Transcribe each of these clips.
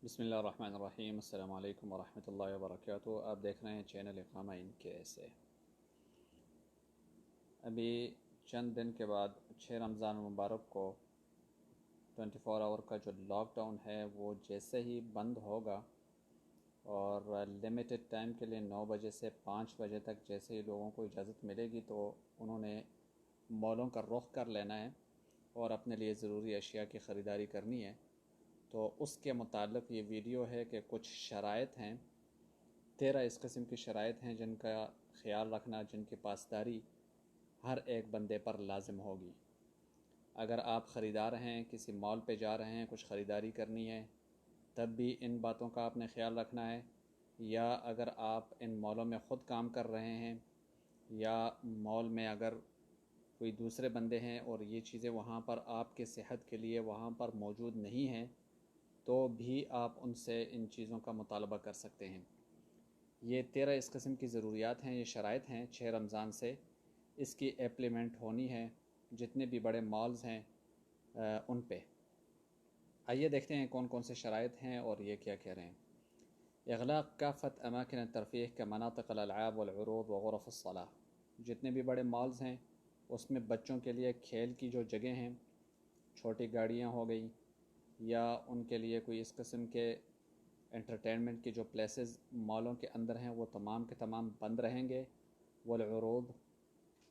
بسم اللہ الرحمن الرحیم۔ السلام علیکم ورحمۃ اللہ وبرکاتہ۔ آپ دیکھ رہے ہیں چینل اقامہ ان کے سے۔ ابھی چند دن کے بعد 6 رمضان مبارک کو 24 آور کا جو لاک ڈاؤن ہے وہ جیسے ہی بند ہوگا اور لمیٹڈ ٹائم کے لیے 9 بجے سے 5 بجے تک جیسے ہی لوگوں کو اجازت ملے گی تو انہوں نے مالوں کا رخ کر لینا ہے اور اپنے لیے ضروری اشیاء کی خریداری کرنی ہے۔ تو اس کے متعلق یہ ویڈیو ہے کہ کچھ شرائط ہیں، 13 اس قسم کی شرائط ہیں جن کا خیال رکھنا، جن کی پاسداری ہر ایک بندے پر لازم ہوگی۔ اگر آپ خریدار ہیں، کسی مال پہ جا رہے ہیں، کچھ خریداری کرنی ہے، تب بھی ان باتوں کا آپ نے خیال رکھنا ہے، یا اگر آپ ان مالوں میں خود کام کر رہے ہیں یا مال میں اگر کوئی دوسرے بندے ہیں اور یہ چیزیں وہاں پر آپ کے صحت کے لیے وہاں پر موجود نہیں ہیں تو بھی آپ ان سے ان چیزوں کا مطالبہ کر سکتے ہیں۔ یہ 13 اس قسم کی ضروریات ہیں، یہ شرائط ہیں 6 رمضان سے اس کی ایپلیمنٹ ہونی ہے جتنے بھی بڑے مالز ہیں ان پہ۔ آئیے دیکھتے ہیں کون کون سے شرائط ہیں اور یہ کیا کہہ رہے ہیں۔ اغلاق کافت اماکن الترفیہ كمناطق الالعاب والعروض وغرف الصلاة، جتنے بھی بڑے مالز ہیں اس میں بچوں کے لیے کھیل کی جو جگہیں ہیں، چھوٹی گاڑیاں ہو گئی یا ان کے لیے کوئی اس قسم کے انٹرٹینمنٹ کی جو پلیسز مالوں کے اندر ہیں وہ تمام کے تمام بند رہیں گے۔ والعروض،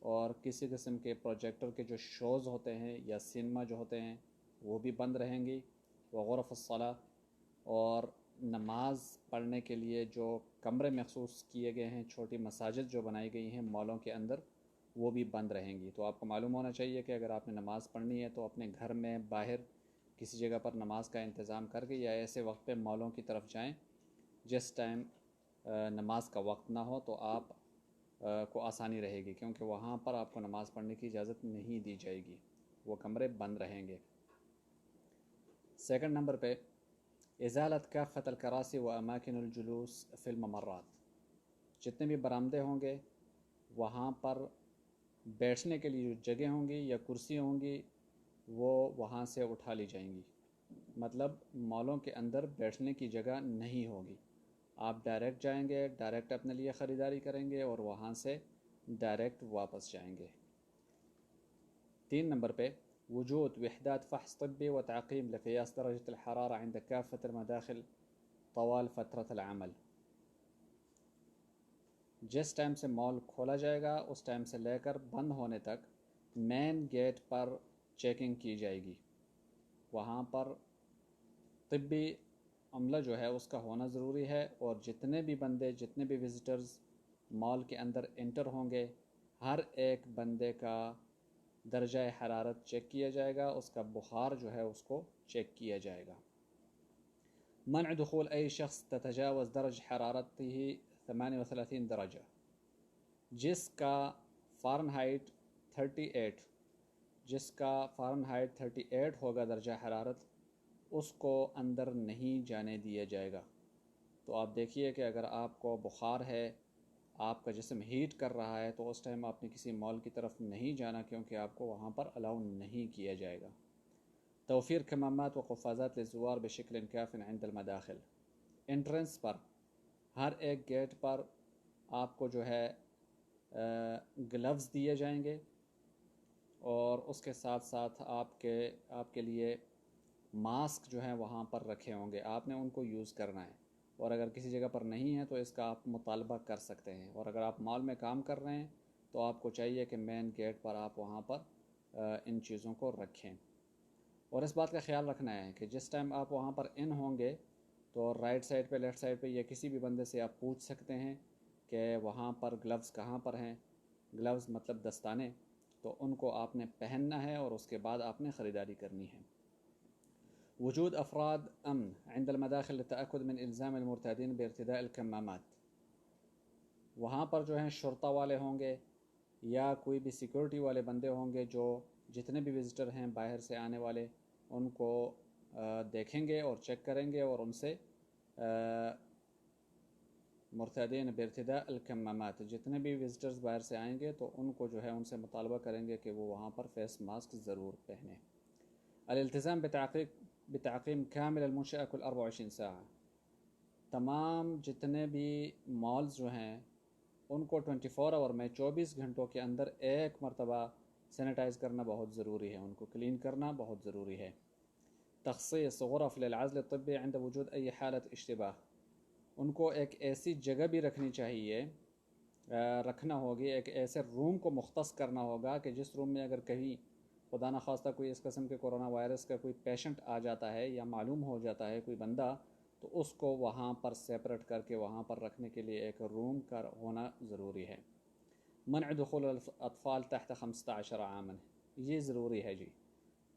اور کسی قسم کے پروجیکٹر کے جو شوز ہوتے ہیں یا سینما جو ہوتے ہیں وہ بھی بند رہیں گی۔ وغرف الصلاة، اور نماز پڑھنے کے لیے جو کمرے مخصوص کیے گئے ہیں، چھوٹی مساجد جو بنائی گئی ہیں مالوں کے اندر، وہ بھی بند رہیں گی۔ تو آپ کو معلوم ہونا چاہیے کہ اگر آپ نے نماز پڑھنی ہے تو اپنے گھر میں باہر کسی جگہ پر نماز کا انتظام کر کے یا ایسے وقت پہ مالوں کی طرف جائیں جس ٹائم نماز کا وقت نہ ہو تو آپ کو آسانی رہے گی، کیونکہ وہاں پر آپ کو نماز پڑھنے کی اجازت نہیں دی جائے گی، وہ کمرے بند رہیں گے۔ سیکنڈ نمبر پہ ازالت کافت الکراسی و اماکن الجلوس فی الممرات، جتنے بھی برآمدے ہوں گے وہاں پر بیٹھنے کے لیے جو جگہ ہوں گی یا کرسی ہوں گی وہ وہاں سے اٹھا لی جائیں گی۔ مطلب مالوں کے اندر بیٹھنے کی جگہ نہیں ہوگی، آپ ڈائریکٹ جائیں گے، ڈائریکٹ اپنے لیے خریداری کریں گے اور وہاں سے ڈائریکٹ واپس جائیں گے۔ 3 نمبر پہ وجود وحدات فحص طبی و تعقیم لقیاس درجة الحرارة عند كافة المداخل طوال فترة العمل، جس ٹائم سے مال کھولا جائے گا اس ٹائم سے لے کر بند ہونے تک مین گیٹ پر چیکنگ کی جائے گی۔ وہاں پر طبی عملہ جو ہے اس کا ہونا ضروری ہے، اور جتنے بھی بندے، جتنے بھی وزٹرز مال کے اندر انٹر ہوں گے ہر ایک بندے کا درجہ حرارت چیک کیا جائے گا، اس کا بخار جو ہے اس کو چیک کیا جائے گا۔ منع دخول أي شخص تتجاوز درجة حرارته 38 درجہ، جس کا فارن ہائٹ 38 ہوگا درجہ حرارت، اس کو اندر نہیں جانے دیا جائے گا۔ تو آپ دیکھیے کہ اگر آپ کو بخار ہے، آپ کا جسم ہیٹ کر رہا ہے تو اس ٹائم آپ نے کسی مال کی طرف نہیں جانا، کیونکہ آپ کو وہاں پر الاؤ نہیں کیا جائے گا۔ توفیر کمامات و قفازات للزوار بشکل کاف عند المداخل، انٹرنس پر ہر ایک گیٹ پر آپ کو جو ہے گلوز دیے جائیں گے، اور اس کے ساتھ ساتھ آپ کے لیے ماسک جو ہیں وہاں پر رکھے ہوں گے، آپ نے ان کو یوز کرنا ہے، اور اگر کسی جگہ پر نہیں ہے تو اس کا آپ مطالبہ کر سکتے ہیں۔ اور اگر آپ مال میں کام کر رہے ہیں تو آپ کو چاہیے کہ مین گیٹ پر آپ وہاں پر ان چیزوں کو رکھیں۔ اور اس بات کا خیال رکھنا ہے کہ جس ٹائم آپ وہاں پر ان ہوں گے تو رائٹ سائڈ پہ، لیفٹ سائڈ پہ یا کسی بھی بندے سے آپ پوچھ سکتے ہیں کہ وہاں پر گلوز کہاں پر ہیں۔ گلوز مطلب دستانے، تو ان کو آپ نے پہننا ہے اور اس کے بعد آپ نے خریداری کرنی ہے۔ وجود افراد امن عند المداخل للتأكد من الزام المرتادین بارتداء الكمامات، وہاں پر جو ہیں شرطہ والے ہوں گے یا کوئی بھی سیکورٹی والے بندے ہوں گے جو جتنے بھی وزٹر ہیں باہر سے آنے والے ان کو دیکھیں گے اور چیک کریں گے، اور ان سے مرتدین بارتداء الکمامات، جتنے بھی وزٹرز باہر سے آئیں گے تو ان کو جو ہے ان سے مطالبہ کریں گے کہ وہ وہاں پر فیس ماسک ضرور پہنیں۔ الالتزام بتعقيم كامل المنشأة كل 24 ساعة. تمام جتنے بھی مالز جو ہیں ان کو 24 آور میں 24 گھنٹوں کے اندر ایک مرتبہ سینیٹائز کرنا بہت ضروری ہے، ان کو کلین کرنا بہت ضروری ہے. تخصیص غرف للعزل الطبي عند وجود أي حالة اشتباه. ان کو ایک ایسی جگہ بھی رکھنی چاہیے، رکھنا ہوگی، ایک ایسے روم کو مختص کرنا ہوگا کہ جس روم میں اگر کہیں خدا نخواستہ کوئی اس قسم کے کورونا وائرس کا کوئی پیشنٹ آ جاتا ہے یا معلوم ہو جاتا ہے کوئی بندہ، تو اس کو وہاں پر سیپریٹ کر کے وہاں پر رکھنے کے لیے ایک روم کا ہونا ضروری ہے. منع دخول الاطفال تحت 15 عاما، یہ ضروری ہے جی،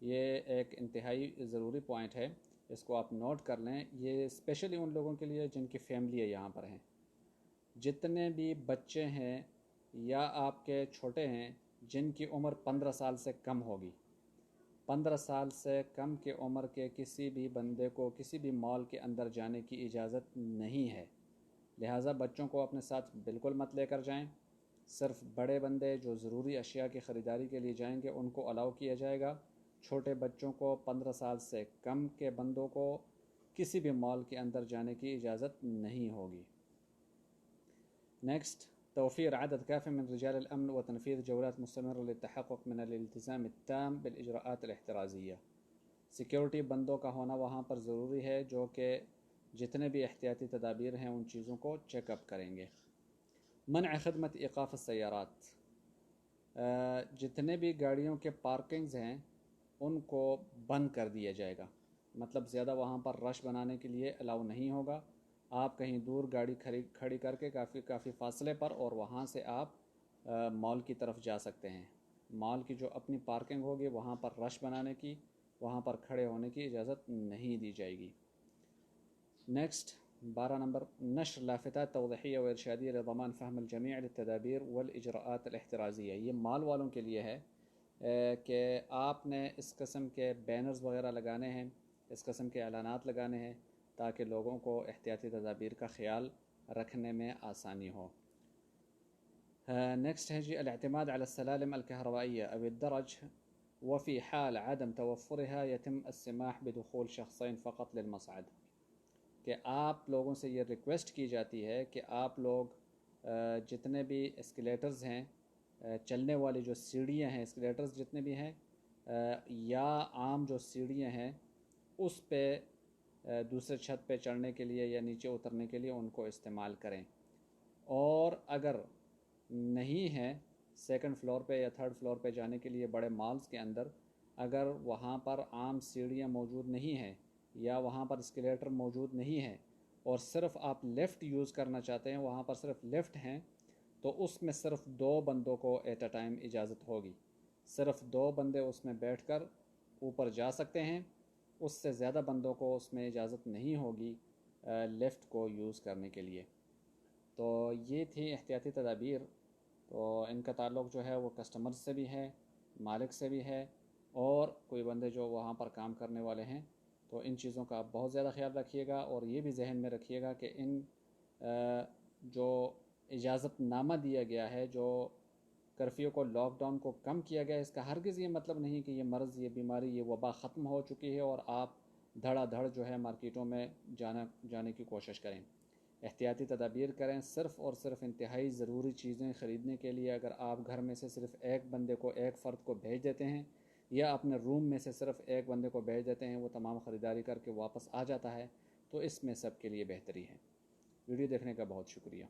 یہ ایک انتہائی ضروری پوائنٹ ہے، اس کو آپ نوٹ کر لیں. یہ اسپیشلی ان لوگوں کے لیے جن کی فیملی یہاں پر ہیں. جتنے بھی بچے ہیں یا آپ کے چھوٹے ہیں جن کی عمر 15 سال سے کم ہوگی، 15 سال سے کم کے عمر کے کسی بھی بندے کو کسی بھی مال کے اندر جانے کی اجازت نہیں ہے. لہٰذا بچوں کو اپنے ساتھ بالکل مت لے کر جائیں. صرف بڑے بندے جو ضروری اشیاء کی خریداری کے لیے جائیں گے ان کو الاؤ کیا جائے گا. چھوٹے بچوں کو، 15 سال سے کم کے بندوں کو کسی بھی مال کے اندر جانے کی اجازت نہیں ہوگی. نیکسٹ، توفیر عدد کافی من رجال الامن وتنفيذ جولات مستمرة للتحقق من الالتزام التام بالاجراءات الاحترازية. سیکیورٹی بندوں کا ہونا وہاں پر ضروری ہے جو کہ جتنے بھی احتیاطی تدابیر ہیں ان چیزوں کو چیک اپ کریں گے. منع خدمت ایقاف السیارات، جتنے بھی گاڑیوں کے پارکنگز ہیں ان کو بند کر دیا جائے گا. مطلب زیادہ وہاں پر رش بنانے کے لیے الاؤ نہیں ہوگا. آپ کہیں دور گاڑی کھڑی کر کے کافی فاصلے پر اور وہاں سے آپ مال کی طرف جا سکتے ہیں. مال کی جو اپنی پارکنگ ہوگی وہاں پر رش بنانے کی، وہاں پر کھڑے ہونے کی اجازت نہیں دی جائے گی. نیکسٹ 12 نمبر، نشر لافتات توضیحیہ و ارشادیہ لضمان فهم الجميع للتدابیر والاجراءات الاحترازیہ. یہ مال والوں کے لیے ہے کہ آپ نے اس قسم کے بینرز وغیرہ لگانے ہیں، اس قسم کے اعلانات لگانے ہیں تاکہ لوگوں کو احتیاطی تدابیر کا خیال رکھنے میں آسانی ہو. نیکسٹ ہے جی، الاعتماد على السلالم الكهربائية أو الدرج وفي حال عدم توفرها يتم السماح بدخول شخصين فقط للمصعد. کہ آپ لوگوں سے یہ ریکویسٹ کی جاتی ہے کہ آپ لوگ جتنے بھی اسکیلیٹرز ہیں، چلنے والی جو سیڑھیاں ہیں، اسکیلیٹرز جتنے بھی ہیں یا عام جو سیڑھیاں ہیں اس پہ دوسرے چھت پہ چڑھنے کے لیے یا نیچے اترنے کے لیے ان کو استعمال کریں. اور اگر نہیں ہے سیکنڈ فلور پہ یا تھرڈ فلور پہ جانے کے لیے بڑے مالز کے اندر، اگر وہاں پر عام سیڑھیاں موجود نہیں ہیں یا وہاں پر اسکیلیٹر موجود نہیں ہے اور صرف آپ لفٹ یوز کرنا چاہتے ہیں، وہاں پر صرف لفٹ ہیں، تو اس میں صرف 2 بندوں کو ایٹ اے ٹائم اجازت ہوگی. صرف 2 بندے اس میں بیٹھ کر اوپر جا سکتے ہیں، اس سے زیادہ بندوں کو اس میں اجازت نہیں ہوگی لفٹ کو یوز کرنے کے لیے. تو یہ تھی احتیاطی تدابیر. تو ان کا تعلق جو ہے وہ کسٹمر سے بھی ہے، مالک سے بھی ہے، اور کوئی بندے جو وہاں پر کام کرنے والے ہیں. تو ان چیزوں کا آپ بہت زیادہ خیال رکھیے گا اور یہ بھی ذہن میں رکھیے گا کہ ان جو اجازت نامہ دیا گیا ہے، جو کرفیو کو لاک ڈاؤن کو کم کیا گیا ہے، اس کا ہرگز یہ مطلب نہیں کہ یہ مرض، یہ بیماری، یہ وبا ختم ہو چکی ہے اور آپ دھڑا دھڑ جو ہے مارکیٹوں میں جانے کی کوشش کریں. احتیاطی تدابیر کریں. صرف اور صرف انتہائی ضروری چیزیں خریدنے کے لیے اگر آپ گھر میں سے صرف ایک بندے کو، ایک فرد کو بھیج دیتے ہیں یا اپنے روم میں سے صرف ایک بندے کو بھیج دیتے ہیں، وہ تمام خریداری کر کے واپس آ جاتا ہے، تو اس میں سب کے لیے بہتری ہے. ویڈیو دیکھنے کا بہت شکریہ.